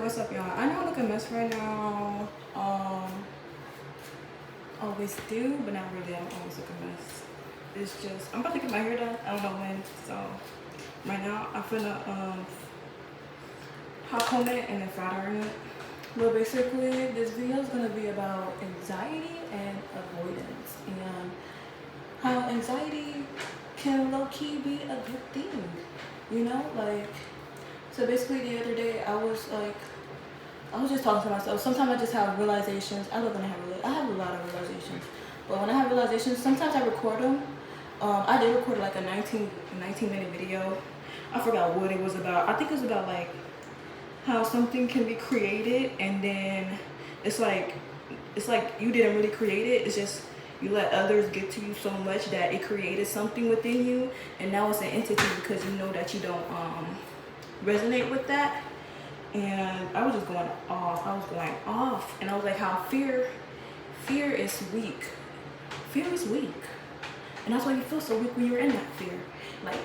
what's up, y'all? I know I look a mess right now. Always do, but not really. I don't always look a mess. It's just I'm about to get my hair done. I don't know when. So right now I'm finna hot comb it and then flat iron it. But basically, this video is gonna be about anxiety and avoidance and how anxiety can low-key be a good thing. You know, like, so basically the other day I was just talking to myself. Sometimes I just have realizations. I love when I have a lot of realizations. But when I have realizations, sometimes I record them. I did record like a 19-minute video. I forgot what it was about. I think it was about like how something can be created and then it's like you didn't really create it. It's just you let others get to you so much that it created something within you, and now it's an entity because you know that you don't resonate with that. And I was just going off. And I was like, how fear is weak. Fear is weak. And that's why you feel so weak when you're in that fear. Like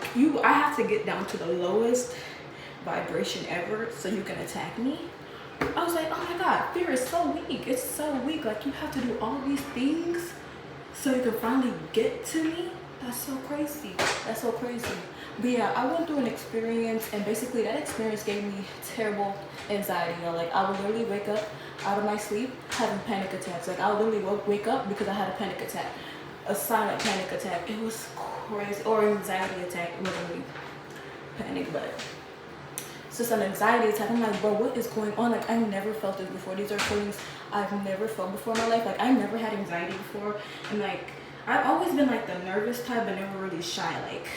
I have to get down to the lowest vibration ever so you can attack me. I was like, oh my God, fear is so weak. It's so weak. Like you have to do all these things so you can finally get to me. That's so crazy. That's so crazy. But yeah, I went through an experience, and basically that experience gave me terrible anxiety. You know, like I would literally wake up out of my sleep having panic attacks. Like I would literally wake up because I had a panic attack, a silent panic attack. It was crazy, or anxiety attack. It wasn't really panic, but it's just an anxiety attack. I'm like, bro, what is going on? Like I never felt this before. These are feelings I've never felt before in my life. Like I never had anxiety before, and like I've always been like the nervous type, but never really shy. Like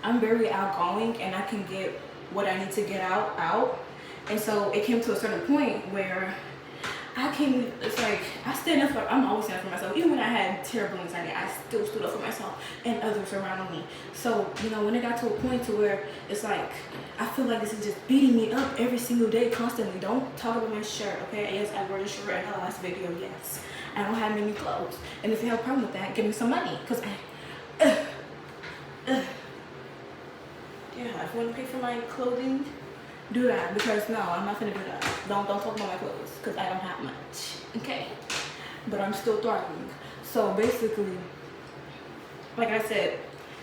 I'm very outgoing and I can get what I need to get out. And so it came to a certain point where it's like I'm always standing up for myself. Even when I had terrible anxiety, I still stood up for myself and others around me. So, you know, when it got to a point to where it's like, I feel like this is just beating me up every single day, constantly. Don't talk about my shirt, okay? Yes, I wore the shirt in the last video, yes. I don't have many clothes. And if you have a problem with that, give me some money. Because yeah, if you want to pay for my clothing, do that. Because no, I'm not gonna do that. Don't talk about my clothes because I don't have much. Okay, but I'm still thriving. So basically, like I said,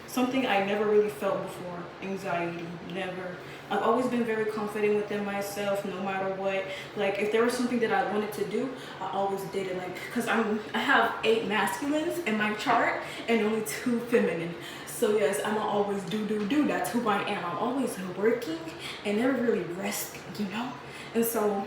something I never really felt before. Anxiety, never. I've always been very confident within myself, no matter what. Like if there was something that I wanted to do, I always did it. Like, cause I have 8 masculines in my chart and only 2 feminine. So yes, I'm always do. That's who I am. I'm always working and never really resting, you know? And so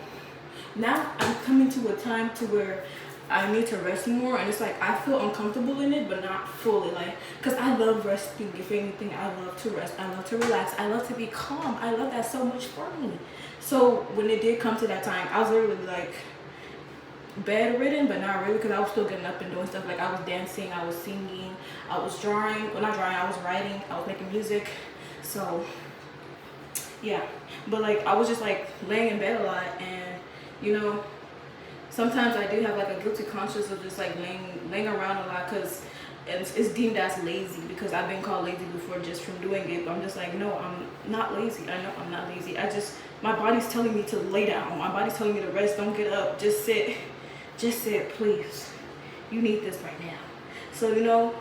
now I'm coming to a time to where I need to rest more, and it's like I feel uncomfortable in it, but not fully. Like, because I love resting. If anything, I love to rest. I love to relax. I love to be calm. I love that so much for me. So when it did come to that time, I was literally like bedridden, but not really, because I was still getting up and doing stuff. Like I was dancing, I was singing, I was drawing. Well, not drawing, I was writing, I was making music. So yeah, but like I was just like laying in bed a lot, and you know, sometimes I do have like a guilty conscience of just like laying around a lot, because it's deemed as lazy, because I've been called lazy before just from doing it. But I'm just like, no, I'm not lazy. I know I'm not lazy. My body's telling me to lay down. My body's telling me to rest. Don't get up. Just sit, please. You need this right now. So, you know,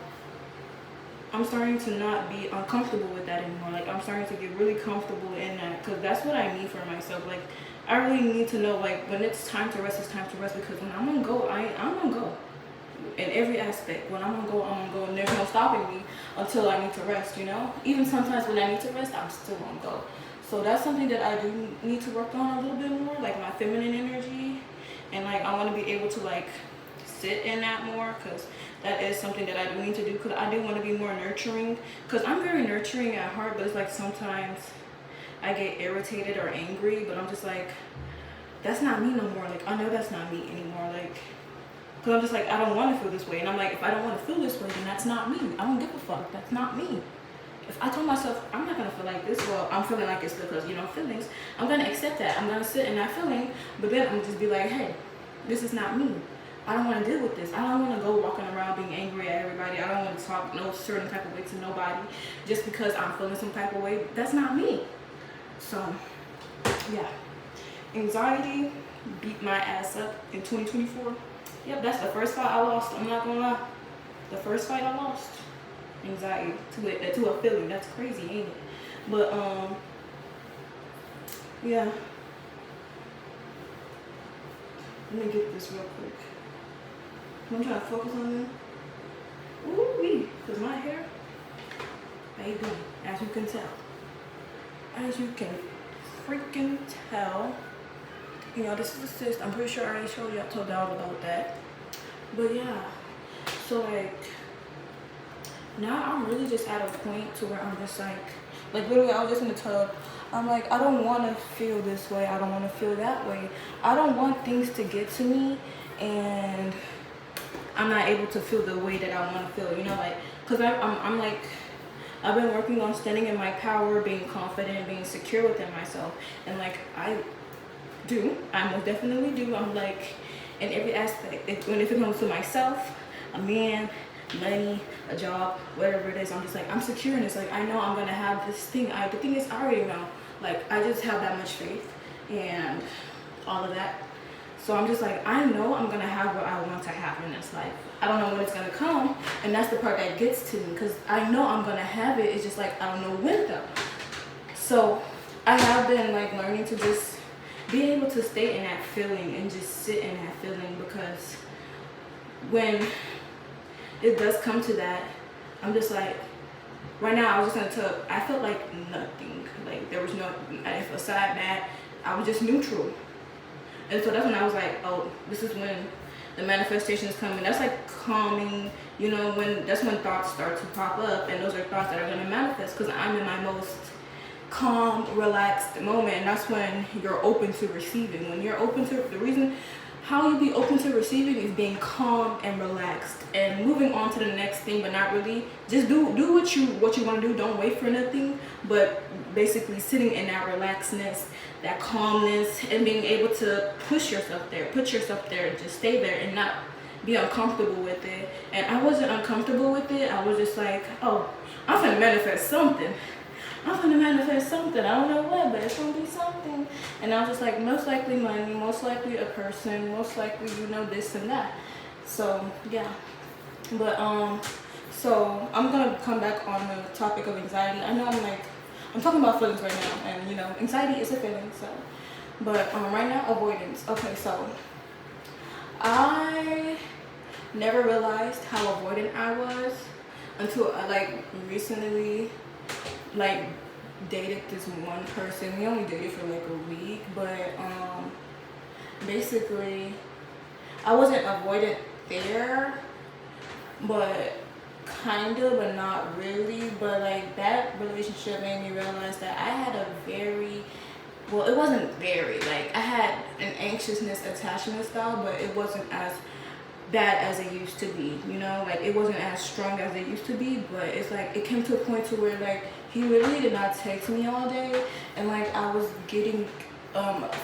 I'm starting to not be uncomfortable with that anymore. Like I'm starting to get really comfortable in that, because that's what I need for myself. Like I really need to know, like, when it's time to rest, it's time to rest, because when I'm gonna go, I'm gonna go in every aspect. When I'm gonna go, and there's no stopping me until I need to rest, you know? Even sometimes when I need to rest, I'm still gonna go. So that's something that I do need to work on a little bit more, like my feminine energy. And like I want to be able to like sit in that more, because that is something that I do need to do, because I do want to be more nurturing, because I'm very nurturing at heart, but it's like sometimes I get irritated or angry, but I'm just like, that's not me no more. Like I know that's not me anymore. Like, because I'm just like, I don't want to feel this way. And I'm like, if I don't want to feel this way, then that's not me. I don't give a fuck. That's not me. If I told myself I'm not gonna feel like this, well, I'm feeling like it's because, you know, feelings, I'm gonna accept that. I'm gonna sit in that feeling, but then I'm just be like, hey, this is not me. I don't want to deal with this. I don't want to go walking around being angry at everybody. I don't want to talk no certain type of way to nobody just because I'm feeling some type of way. That's not me. So yeah, anxiety beat my ass up in 2024. Yep, that's the first fight I lost. I'm not gonna lie. The first fight I lost. Anxiety to a feeling. That's crazy, ain't it? But yeah. Let me get this real quick. I'm trying to focus on it. Ooh-wee, because my hair, baby, as you can tell. As you can freaking tell. You know, this is a cyst. I'm pretty sure I already showed y'all, told y'all about that. But yeah, so like, now I'm really just at a point to where I'm just like literally I was just in the tub. I'm like, I don't want to feel this way. I don't want to feel that way. I don't want things to get to me and I'm not able to feel the way that I want to feel, you know, like, because I'm like, I've been working on standing in my power, being confident, being secure within myself. And like, I most definitely do. I'm like, in every aspect, if it comes to myself, a man, money, a job, whatever it is, I'm just like, I'm secure in this. Like, I know I'm going to have this thing. The thing is, I already know. Like, I just have that much faith and all of that. So I'm just like, I know I'm going to have what I want to have in this life. I don't know when it's going to come. And that's the part that gets to me. Because I know I'm going to have it. It's just like, I don't know when though. So I have been like learning to just be able to stay in that feeling and just sit in that feeling. Because when it does come to that, I'm just like, right now I was just in the tub. I felt like nothing. Like there was no, I didn't feel sad, mad. I was just neutral. And so that's when I was like, oh, this is when the manifestation is coming. That's like calming, you know, that's when thoughts start to pop up, and those are thoughts that are going to manifest because I'm in my most calm, relaxed moment, and that's when you're open to receiving. When you're open to, the reason how you be open to receiving is being calm and relaxed and moving on to the next thing, but not really. Just do what you want to do. Don't wait for nothing, but basically sitting in that relaxedness, that calmness, and being able to push yourself there, put yourself there, and just stay there and not be uncomfortable with it. And I wasn't uncomfortable with it. I was just like, oh, I'm gonna manifest something. I'm gonna manifest something. I don't know what, but it's gonna be something. And I was just like, most likely money, most likely a person, most likely, you know, this and that. So yeah. But so I'm gonna come back on the topic of anxiety. I know I'm talking about feelings right now, and you know, anxiety is a feeling. So, but right now, avoidance. Okay, so I never realized how avoidant I was until I like recently dated this one person. We only dated for like a week, but basically I wasn't avoidant there, but kind of, but not really. But like that relationship made me realize that I had a very, well, it wasn't very, like I had an anxiousness attachment style, but it wasn't as bad as it used to be, you know, like it wasn't as strong as it used to be. But it's like it came to a point to where like he literally did not text me all day, and like I was getting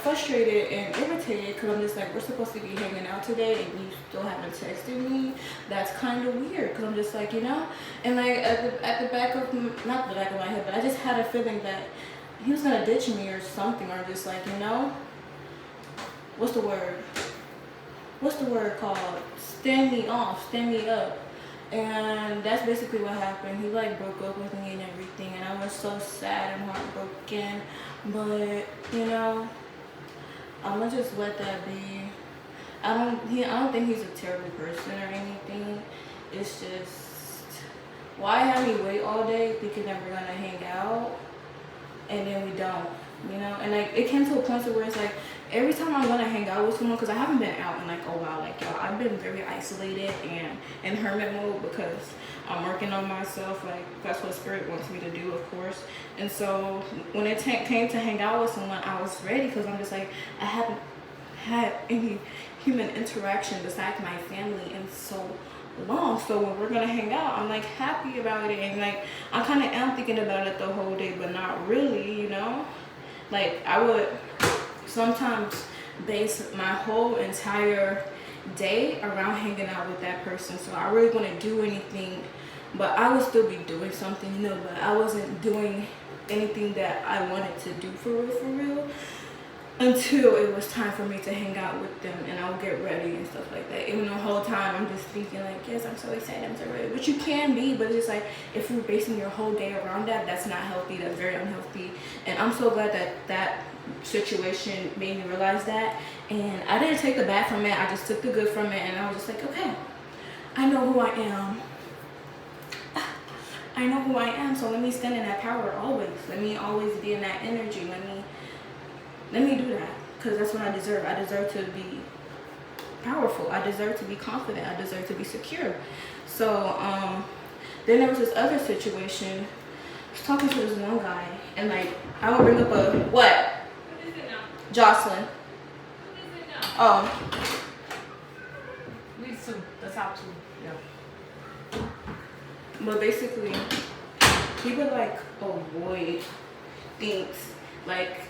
frustrated and irritated because I'm just like, we're supposed to be hanging out today and you still haven't texted me. That's kind of weird, because I'm just like, you know, and like at the back of, not the back of my head, but I just had a feeling that he was gonna ditch me or something, or just like, you know, what's the word called, stand me off, stand me up. And that's basically what happened. He like broke up with me and everything, and I was so sad and heartbroken. But you know, I'm gonna just let that be. I don't think he's a terrible person or anything. It's just, why have me wait all day thinking that we're gonna hang out and then we don't, you know? And like it came to a point where it's like, every time I'm gonna hang out with someone, because I haven't been out in like a while, like y'all, I've been very isolated and in hermit mode because I'm working on myself. Like that's what spirit wants me to do, of course. And so when it came to hang out with someone, I was ready, because I'm just like, I haven't had any human interaction besides my family in so long. So when we're gonna hang out, I'm like happy about it, and like I kind of am thinking about it the whole day, but not really, you know. Like I would sometimes base my whole entire day around hanging out with that person. So I really wouldn't do anything, but I would still be doing something, you know, but I wasn't doing anything that I wanted to do for real. until it was time for me to hang out with them, and I would get ready and stuff like that. Even the whole time I'm just thinking like, yes, I'm so excited, I'm so ready. Which you can be, but it's just like if you're basing your whole day around that, that's not healthy. That's very unhealthy. And I'm so glad that that situation made me realize that. And I didn't take the bad from it. I just took the good from it, and I was just like, okay, I know who I am. I know who I am, so let me stand in that power always. Let me always be in that energy. Let me do that, because that's what I deserve. I deserve to be powerful. I deserve to be confident. I deserve to be secure. So then there was this other situation. I was talking to this one guy, and like I would bring up a what? What is it now? Jocelyn. What is it now? Oh, These two, the top two. Yeah. but basically, he would like avoid things. Like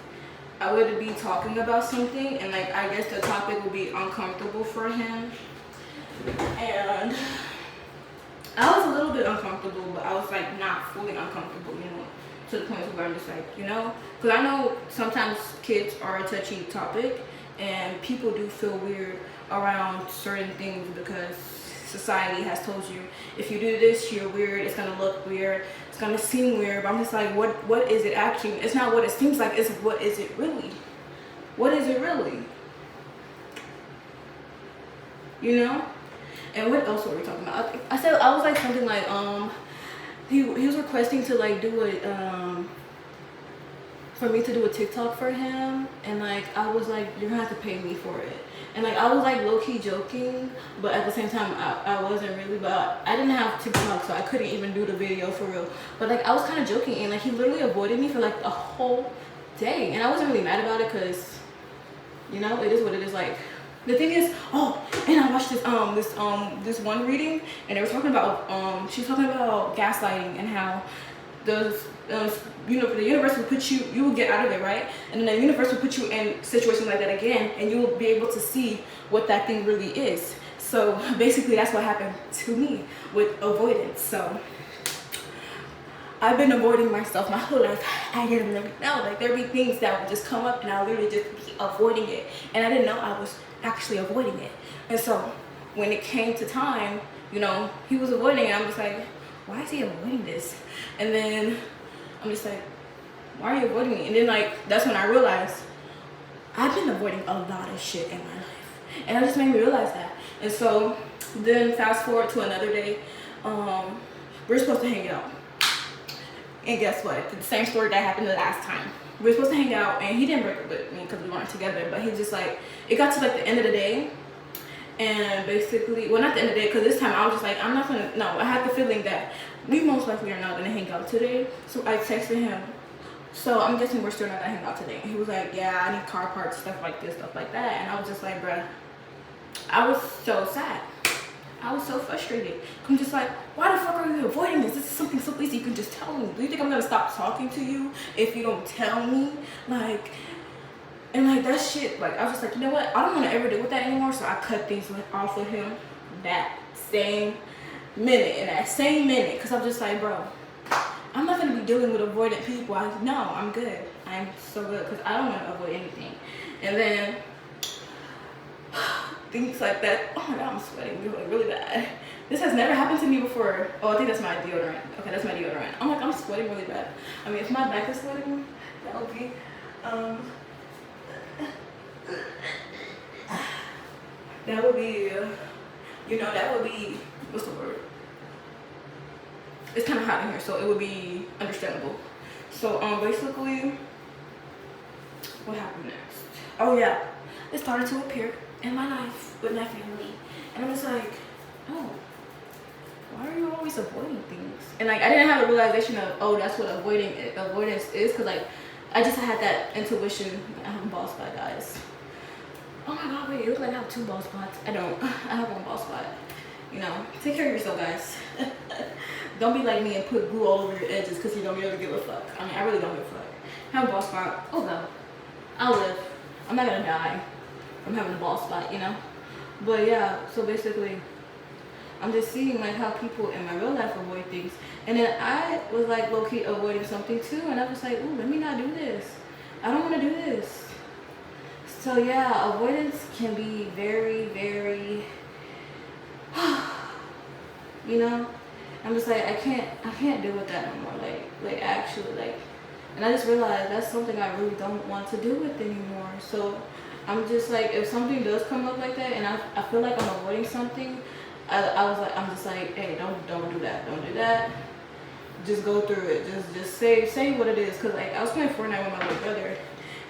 I would be talking about something, and like I guess the topic would be uncomfortable for him, and I was a little bit uncomfortable, but I was like not fully uncomfortable, you know, to the point where I'm just like, you know, because I know sometimes kids are a touchy topic, and people do feel weird around certain things because society has told you if you do this, you're weird, it's gonna look weird, it's gonna seem weird. But I'm just like, what is it actually? It's not what it seems like, it's what is it really? What is it really? You know? And what else were we talking about? I said I was like something like he was requesting to like do a for me to do a TikTok for him, and like I was like, you're gonna have to pay me for it. And like I was like low-key joking, but at the same time I wasn't really. But I didn't have TikTok, so I couldn't even do the video for real. But like I was kind of joking, and like he literally avoided me for like a whole day, and I wasn't really mad about it because, you know, it is what it is. Like the thing is, oh, and I watched this one reading, and they were talking about she was talking about gaslighting and how the the universe will put you will get out of it, right? And then the universe will put you in situations like that again, and you will be able to see what that thing really is. So basically that's what happened to me with avoidance. So I've been avoiding myself my whole life. I didn't really know, like there'd be things that would just come up and I literally just be avoiding it, and I didn't know I was actually avoiding it. And so when it came to time, you know, he was avoiding it. I'm just like, why is he avoiding this? And then I'm just like, why are you avoiding me? And then like that's when I realized I've been avoiding a lot of shit in my life, and that just made me realize that. And so then fast forward to another day, we're supposed to hang out, and guess what? The same story that happened the last time. We were supposed to hang out, and he didn't break up with me because we weren't together, but he just like, it got to like the end of the day, and basically, well, not the end of the day, because this time I was just like, I'm not gonna, no, I had the feeling that we most likely are not gonna hang out today. So I texted him, so I'm guessing we're still not gonna hang out today. And he was like, yeah, I need car parts, stuff like this, stuff like that. And I was just like, bruh, I was so sad. I was so frustrated. I'm just like, why the fuck are you avoiding this? This is something so easy, you can just tell me. Do you think I'm gonna stop talking to you if you don't tell me? Like, and like that shit, like I was just like, you know what? I don't wanna ever deal with that anymore. So I cut things off with him that same minute, in that same minute, because I'm just like, bro, I'm not gonna be dealing with avoidant people. No, I'm good. I'm so good, because I don't want to avoid anything. And then things like that. Oh my god, I'm sweating really, really bad. This has never happened to me before. Oh, I think that's my deodorant. Okay, that's my deodorant. I'm like, I'm sweating really bad. I mean, if my back is sweating, that would be that would be, you know, that would be, what's the word? It's kind of hot in here, so it would be understandable. So basically, what happened next? Oh yeah, it started to appear in my life with my family, and I was like, oh, why are you always avoiding things? And like I didn't have a realization of, oh, that's what avoidance is, because like I just had that intuition. I have a bald spot, guys. Oh my god, wait, it looks like I have 2 bald spots. I don't. I have 1 bald spot. You know, take care of yourself, guys. Don't be like me and put glue all over your edges because you don't really give a fuck. I mean, I really don't give a fuck. Have a bald spot. Oh well, I'll live. I'm not gonna die from having a bald spot, you know. But yeah, so basically, I'm just seeing like how people in my real life avoid things, and then I was like low-key avoiding something too, and I was like, ooh, let me not do this. I don't want to do this. So yeah, avoidance can be very, very, you know, I'm just like, I can't deal with that no more. Like actually, like, and I just realized that's something I really don't want to deal with anymore. So I'm just like, if something does come up like that, and I feel like I'm avoiding something, I'm just like, hey, don't do that, don't do that. Just go through it. Just say what it is. Cause like I was playing Fortnite with my little brother,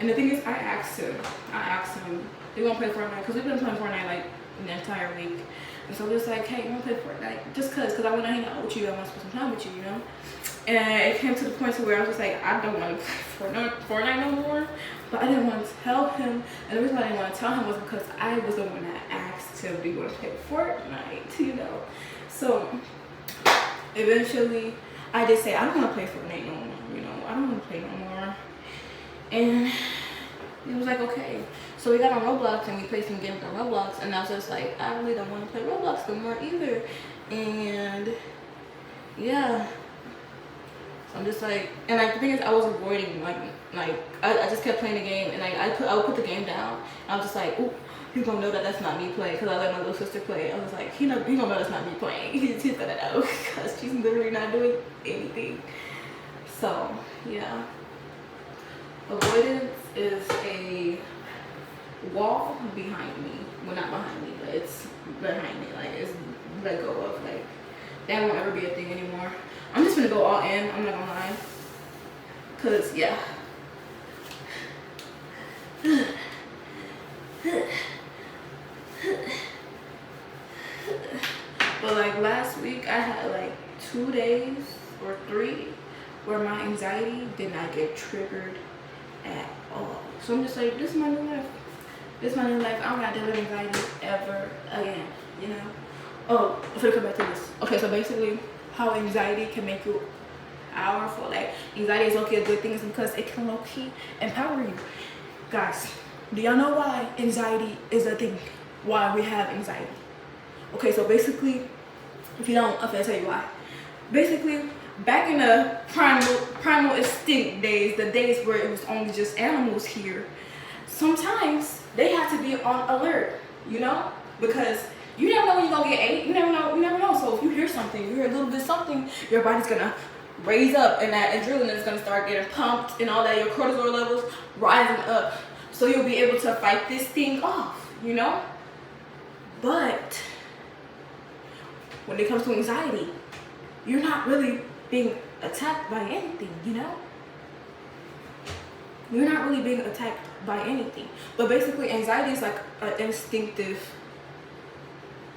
and the thing is, I asked him, do you want to play Fortnite? Cause we've been playing Fortnite like the entire week. And so just like, hey, you want to play Fortnite? Just cause I want to hang out with you. I want to spend some time with you, you know? And it came to the point to where I was just like, I don't want to play Fortnite no more. But I didn't want to tell him. And the reason why I didn't want to tell him was because I was the one that asked him, do you want to play Fortnite? You know? So eventually, I did say, I don't want to play Fortnite no more. You know, I don't want to play no more. And he was like, okay. So we got on Roblox and we played some games on Roblox, and I was just like, I really don't want to play Roblox no more either. And yeah, so I'm just like, and like the thing is, I was avoiding like I just kept playing the game, and like I would put the game down. And I was just like, ooh, he's gonna know that that's not me playing, because I let my little sister play. I was like, he gonna know that's not me playing. He's gonna know because she's literally not doing anything. So yeah, avoidance is a wall behind me. Well, not behind me, but it's behind me. Like, it's let go of. Like, that won't ever be a thing anymore. I'm just gonna go all in. I'm not gonna lie. Cause yeah. But like last week, I had like 2 days or 3 where my anxiety did not get triggered at all. So I'm just like, this is my new life. This is my new life. I don't gotta deal with anxiety ever again, you know? Oh, I'm gonna come back to this. Okay, so basically, how anxiety can make you powerful. Like, anxiety is low-key a good thing is because it can low-key empower you. Guys, do y'all know why anxiety is a thing? Why we have anxiety? Okay, so basically, if you don't, I'm gonna tell you why. Basically, back in the primal instinct days, the days where it was only just animals here, sometimes they have to be on alert, you know? Because you never know when you're gonna get ate. You never know. So if you hear something, you hear a little bit of something, your body's gonna raise up, and that adrenaline is gonna start getting pumped and all that, your cortisol levels rising up. So you'll be able to fight this thing off, you know? But when it comes to anxiety, you're not really being attacked by anything, you know? You're not really being attacked by anything. But basically, anxiety is like an instinctive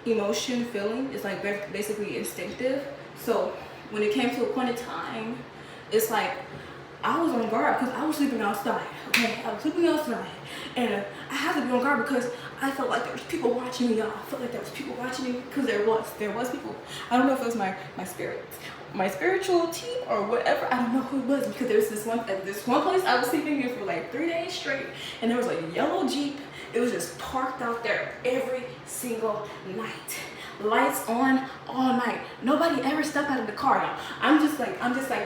emotion, feeling. It's like basically instinctive. So when it came to a point in time, it's like I was on guard because I was sleeping outside. Okay, I was sleeping outside, and I had to be on guard because I felt like there was people watching me. Y'all, I felt like there was people watching me because there was people. I don't know if it was my spirit, my spiritual team or whatever. I don't know who it was, because there was this one place I was sleeping in for like 3 days straight, and there was a yellow Jeep. It was just parked out there every single night. Lights on all night. Nobody ever stepped out of the car. Now, I'm just like,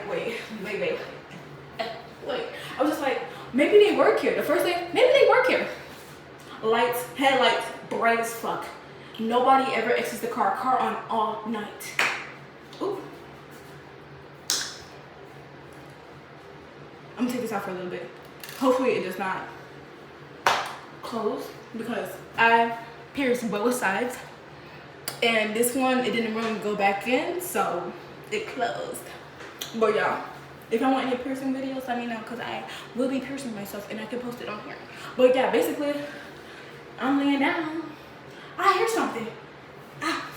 wait. I was just like, maybe they work here. The first day, maybe they work here. Lights, headlights, bright as fuck. Nobody ever exits the car on all night. Ooh. I'm gonna take this out for a little bit. Hopefully it does not close, because I pierced both sides, and this one, it didn't really go back in, so it closed. But y'all, if I want any piercing videos, let me know, because I will be piercing myself and I can post it on here. But yeah, basically, I'm laying down. I hear something. Ah.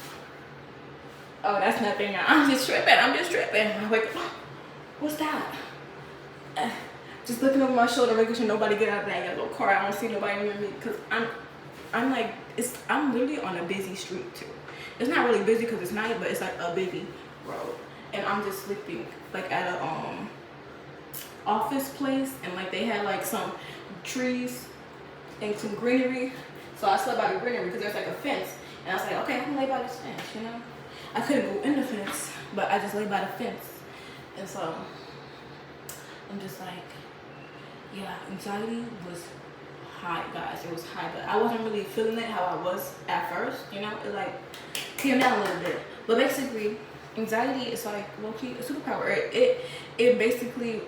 Oh, that's nothing. I'm just tripping. I'm like, oh, what's that? Just looking over my shoulder, making sure nobody get out of that yellow car. I don't see nobody near me, because I'm like, I'm literally on a busy street too. It's not really busy because it's night, but it's like a busy road. And I'm just sleeping like at a office place, and like they had like some trees and some greenery. So I slept by the greenery because there's like a fence, and I was like, okay, I'm gonna lay by this fence, you know. I couldn't go in the fence, but I just lay by the fence. And so I'm just like, yeah, anxiety was high, guys. It was high, but I wasn't really feeling it how I was at first. You know, it like came down a little bit. But basically, anxiety is like low-key a superpower. It basically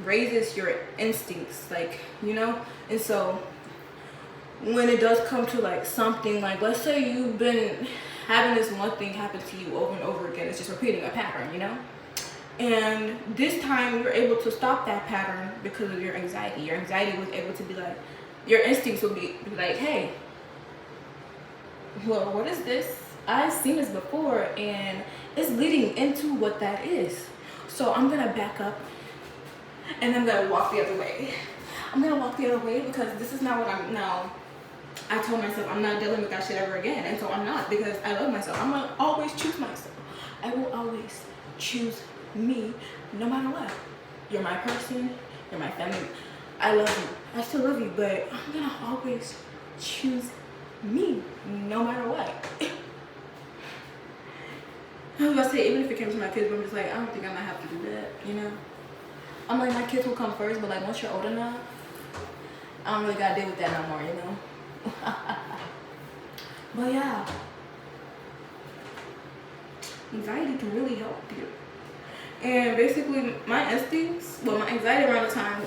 raises your instincts, like, you know. And so when it does come to like something, like let's say you've been having this one thing happen to you over and over again, it's just repeating a pattern, you know. And this time you're able to stop that pattern because of your anxiety. Your anxiety was able to be like, your instincts will be like, hey, well, what is this? I've seen this before and it's leading into what that is. So I'm gonna back up and I'm gonna walk the other way. I'm gonna walk the other way because this is not what I'm now. I told myself I'm not dealing with that shit ever again, and so I'm not, because I love myself. I'm gonna always choose myself. I will always choose me, no matter what. You're my person, you're my family. I love you. I still love you, but I'm gonna always choose me, no matter what. I was about to say, even if it came to my kids, but I'm just like, I don't think I might have to do that, you know? I'm like, my kids will come first, but like once you're old enough, I don't really gotta deal with that no more, you know? But yeah, anxiety can really help you. And basically my instincts, well, my anxiety around the time,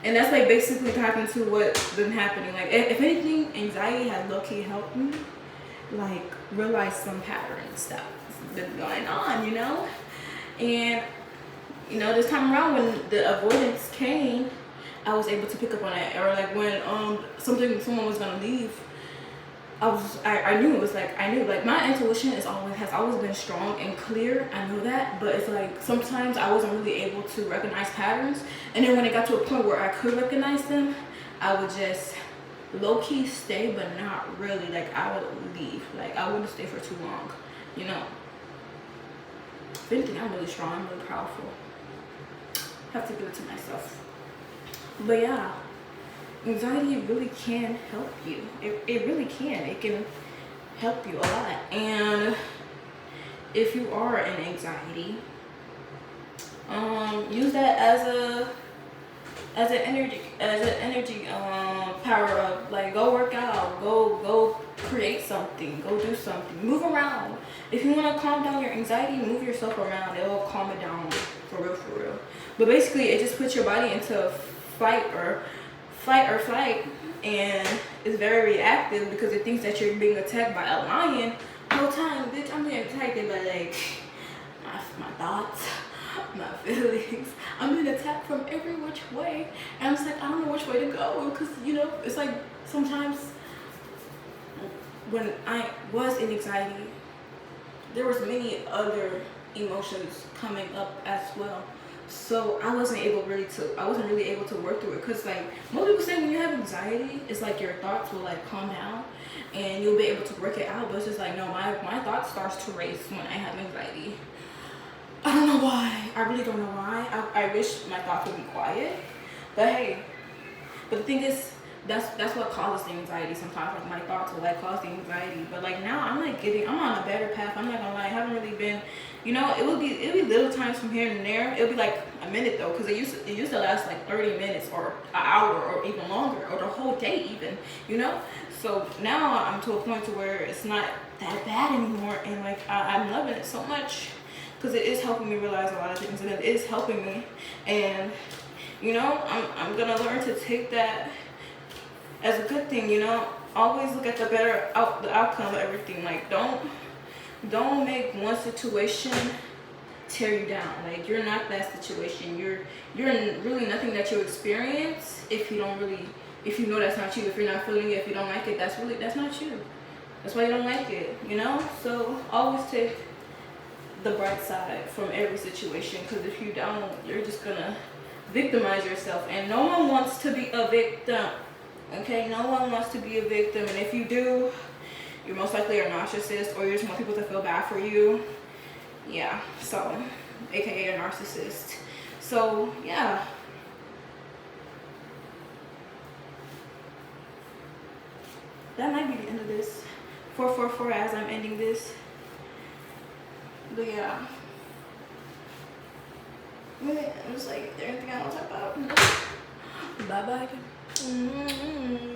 and that's like basically happened to what's been happening. Like if anything, anxiety has low-key helped me like realize some patterns that's been going on, you know. And you know, this time around when the avoidance came, I was able to pick up on it. Or like when someone was gonna leave, I knew it was like, I knew like my intuition has always been strong and clear. I know that, but it's like sometimes I wasn't really able to recognize patterns. And then when it got to a point where I could recognize them, I would just low-key stay, but not really. Like I would leave. Like I wouldn't stay for too long, you know. If anything, I'm really strong, I'm really powerful. Have to give it to myself. But yeah, anxiety really can help you. It really can. It can help you a lot. And if you are in anxiety, use that as an energy power up. Like go work out, go create something, go do something, move around. If you want to calm down your anxiety, move yourself around. It will calm it down for real. But basically, it just puts your body into fight or flight, and it's very reactive because it thinks that you're being attacked by a lion. The whole time, bitch, I'm being attacked by like my thoughts, my feelings. I'm being attacked from every which way, and I'm just like, I don't know which way to go, because you know, it's like sometimes when I was in anxiety, there was many other emotions coming up as well. So I wasn't really able to work through it, because like most people say when you have anxiety, it's like your thoughts will like calm down and you'll be able to work it out. But it's just like, no, my thoughts starts to race when I have anxiety. I don't know why. I really don't know why. I wish my thoughts would be quiet, but hey. But the thing is, that's what causes the anxiety sometimes. Like my thoughts will like cause the anxiety, but like now I'm on a better path. I'm not gonna lie, I haven't really been, you know, it'll be little times from here and there. It'll be like a minute though, because it used to last like 30 minutes or an hour or even longer, or the whole day even, you know. So now I'm to a point to where it's not that bad anymore, and like I'm loving it so much, because it is helping me realize a lot of things, and it is helping me. And you know, I'm gonna learn to take that as a good thing, you know. Always look at the outcome of everything. Like don't make one situation tear you down. Like you're not that situation. You're really nothing that you experience if you know that's not you. If you're not feeling it, if you don't like it, that's not you. That's why you don't like it, you know. So always take the bright side from every situation, because if you don't, you're just gonna victimize yourself, and no one wants to be a victim. Okay, no one wants to be a victim, and if you do, you're most likely a narcissist, or you just want people to feel bad for you. Yeah, so aka a narcissist. So yeah, that might be the end of this 444 as I'm ending this. But yeah, I'm just like, is there anything I want to talk about? Bye bye.